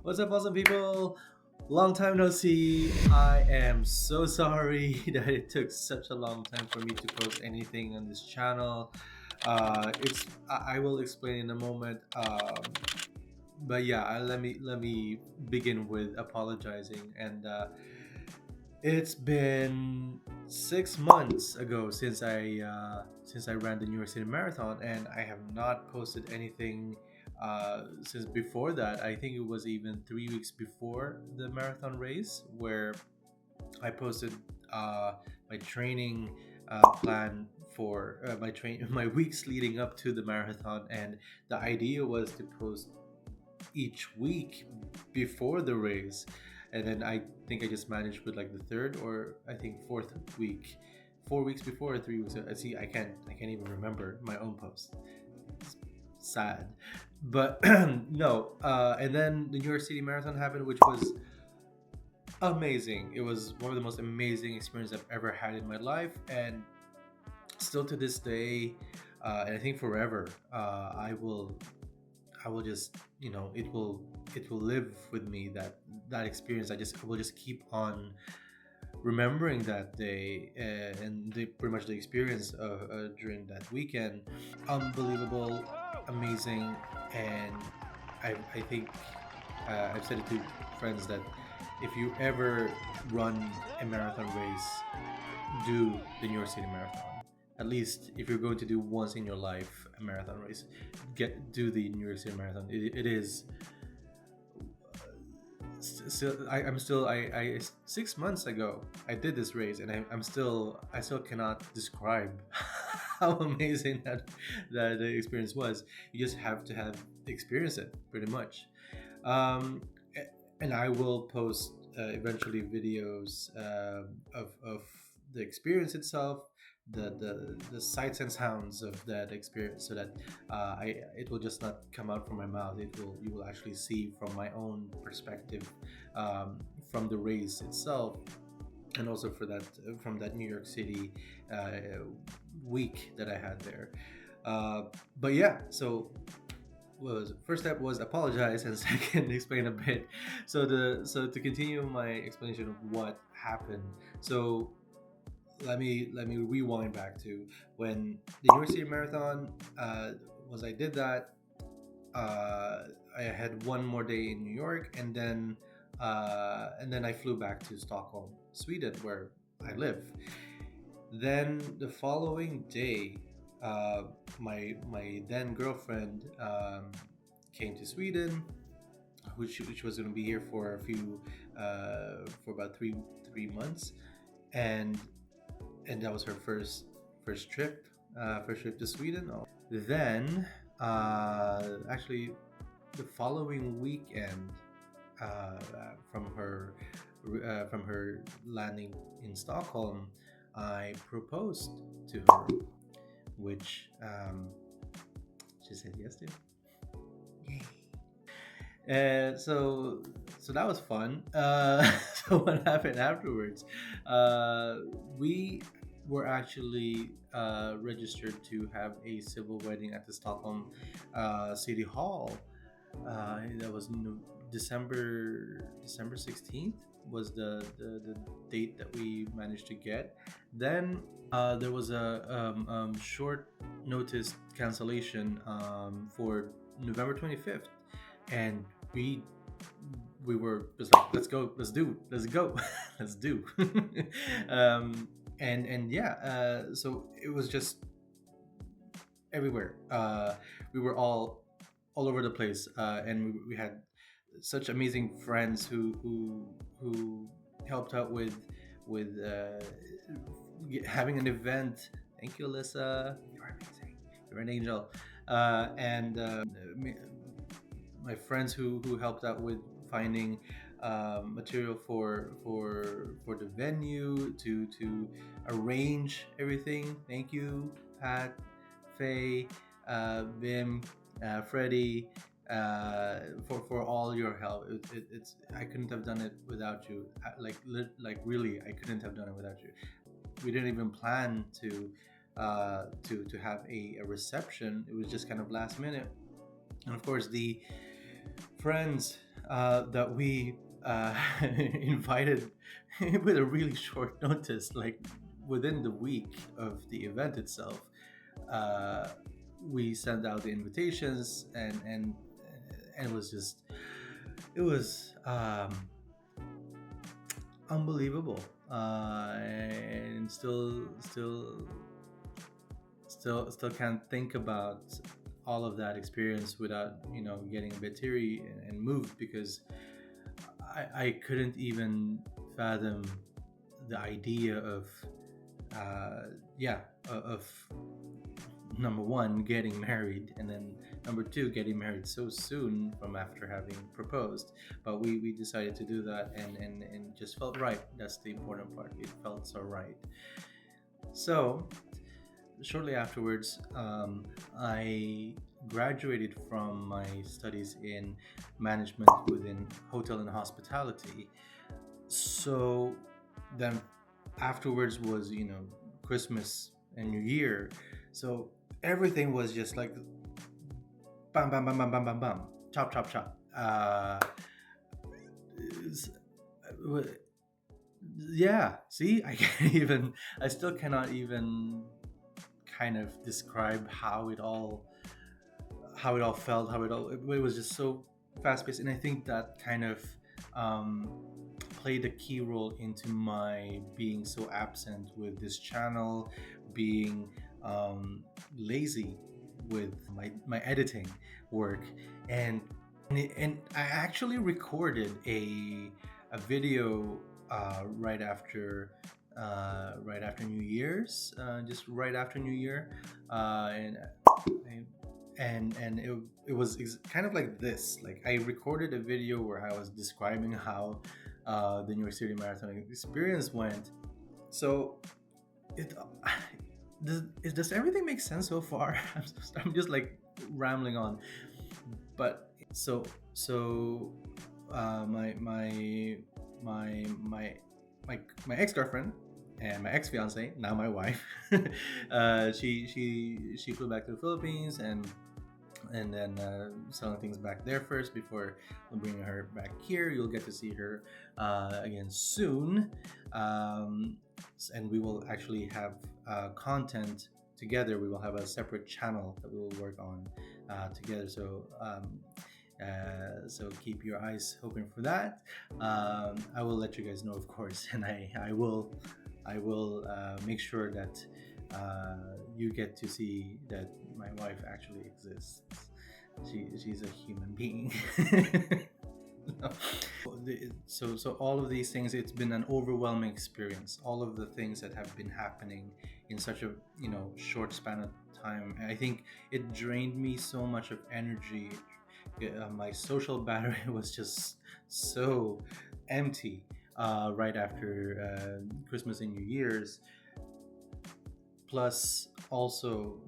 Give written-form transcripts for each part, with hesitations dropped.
What's up, awesome people? Long time no see. I am so sorry that it took such a long time for me to post anything on this channel. I will explain in a moment. But yeah, let me begin with apologizing. And It's been 6 months ago since I ran the New York City Marathon, and I have not posted anything since before that. I think it was even 3 weeks before the marathon race where I posted uh, my training plan for my weeks leading up to the marathon, and the idea was to post each week before the race, and then I think I just managed with like the third or I think fourth week, 4 weeks before or 3 weeks. See, I can't even remember my own post. It's sad, but no. And then the New York City Marathon happened, which was amazing. It was one of the most amazing experiences I've ever had in my life, and still to this day, and I think forever, I will just, it will live with me, that experience. I will just keep on remembering that day, and pretty much the experience during that weekend. Unbelievable, amazing, and I think I've said it to friends that if you ever run a marathon race, do the New York City Marathon. At least if you're going to do once in your life a marathon race, do the New York City Marathon. It is still I'm still I 6 months ago I did this race, and I still cannot describe how amazing that the experience was. You just have to have experienced it pretty much. um, and I will post eventually videos of the experience itself, the sights and sounds of that experience, so that it will just not come out from my mouth. You will actually see from my own perspective, from the race itself, and also for that from that New York City week that I had there. But yeah, so was first step was apologize, and second explain a bit. So to continue my explanation of what happened, so let me rewind back to when the New York City Marathon was. I did that. I had one more day in New York, and then I flew back to Stockholm, Sweden, where I live. Then the following day, my then girlfriend came to Sweden, which was going to be here for for about three months, and that was her first trip to Sweden. Then, actually, the following weekend, from her landing in Stockholm, I proposed to her, which she said yes to. Yay! And so that was fun. So what happened afterwards? We were actually registered to have a civil wedding at the Stockholm City Hall. That was December 16th was the date that we managed to get. Then there was a short notice cancellation for November 25th, and we were just like, let's go, let's go, let's do. And yeah, so it was just everywhere. We were all over the place, and we had such amazing friends who helped out with having an event. Thank you, Alyssa. You're amazing. You're an angel. And My friends who helped out with finding material for the venue, to arrange everything. Thank you, Pat, Faye, Bim, Freddie, for all your help. It's I couldn't have done it without you. Like really, I couldn't have done it without you. We didn't even plan to have a reception. It was just kind of last minute, and of course the friends that we invited with a really short notice, like within the week of the event itself. Uh, we sent out the invitations, and it was just, it was unbelievable. And still can't think about all of that experience without, getting a bit teary and moved, because I couldn't even fathom the idea of yeah, of number one, getting married, and then number two, getting married so soon from after having proposed. But we decided to do that, and just felt right. That's the important part. It felt so right. So shortly afterwards, I graduated from my studies in management within hotel and hospitality. So then afterwards was, Christmas and New Year. So everything was just like bam, bam, bam, bam, bam, bam, bam, chop, chop, chop. S- yeah, see, I can't even, I still cannot even kind of describe how it all felt, it was just so fast paced. And I think that kind of um, played a key role into my being so absent with this channel, being lazy with my editing work. And and I actually recorded a video right after New Year's, just right after New Year, and it was kind of like this. Like, I recorded a video where I was describing how the New York City Marathon experience went. So it does everything make sense so far? I'm just like rambling on. But my ex-girlfriend and my ex-fiance, now my wife, she flew back to the Philippines, and then selling things back there first before bringing her back here. You'll get to see her again soon, and we will actually have content together. We will have a separate channel that we will work on together. So keep your eyes open for that. I will let you guys know, of course, and I will make sure that you get to see that my wife actually exists. She's a human being. No. So all of these things, it's been an overwhelming experience. All of the things that have been happening in such a short span of time, I think it drained me so much of energy. My social battery was just so empty right after Christmas and New Year's. Plus, also,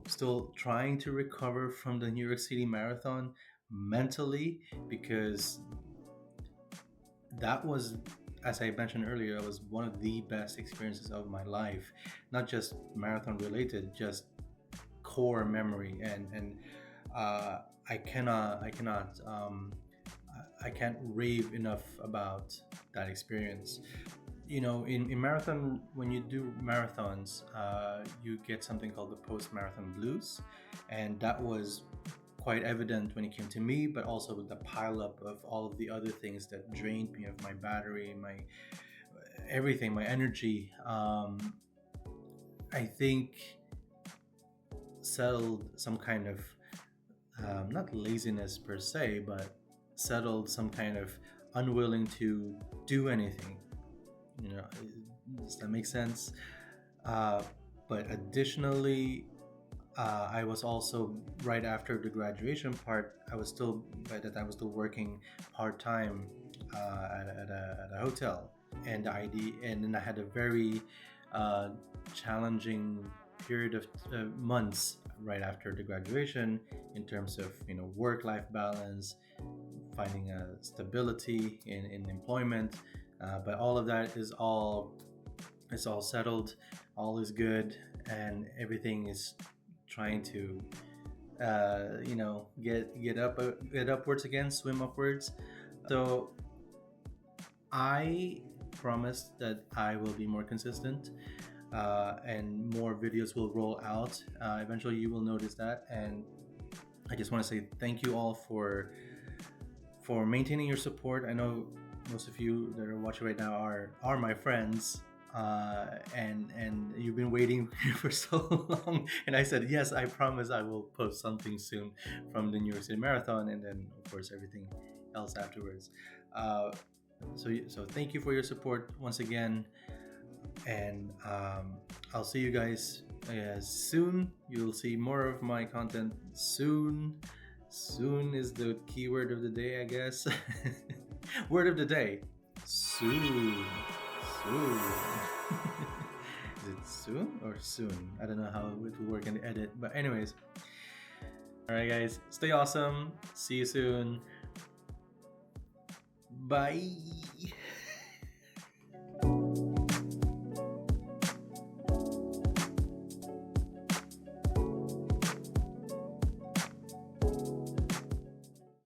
still trying to recover from the New York City Marathon mentally, because that was, as I mentioned earlier, it was one of the best experiences of my life. Not just marathon related, just core memory. And I can't rave enough about that experience. In marathon, when you do marathons, you get something called the post-marathon blues, and that was quite evident when it came to me, but also with the pileup of all of the other things that drained me of my battery, my everything, my energy. I think settled some kind of not laziness per se, but settled some kind of unwilling to do anything. Does that make sense? Uh, but additionally, I was also, right after the graduation part, I was still working part time at a hotel, and then I had a very challenging period of months right after the graduation, in terms of work life balance, finding a stability in employment. But all of that is all settled, all is good, and everything is trying to get upwards again, swim upwards. So I promised that I will be more consistent, and more videos will roll out. Eventually, you will notice that, and I just want to say thank you all for maintaining your support. I know most of you that are watching right now are my friends, and you've been waiting for so long. And I said yes, I promise I will post something soon from the New York City Marathon, and then of course everything else afterwards. Uh, so thank you for your support once again, and I'll see you guys soon. You'll see more of my content soon. Soon is the keyword of the day, I guess. Word of the day: soon. Soon. Is it soon or soon? I don't know how it will work in the edit, but anyways. All right, guys, stay awesome. See you soon. Bye.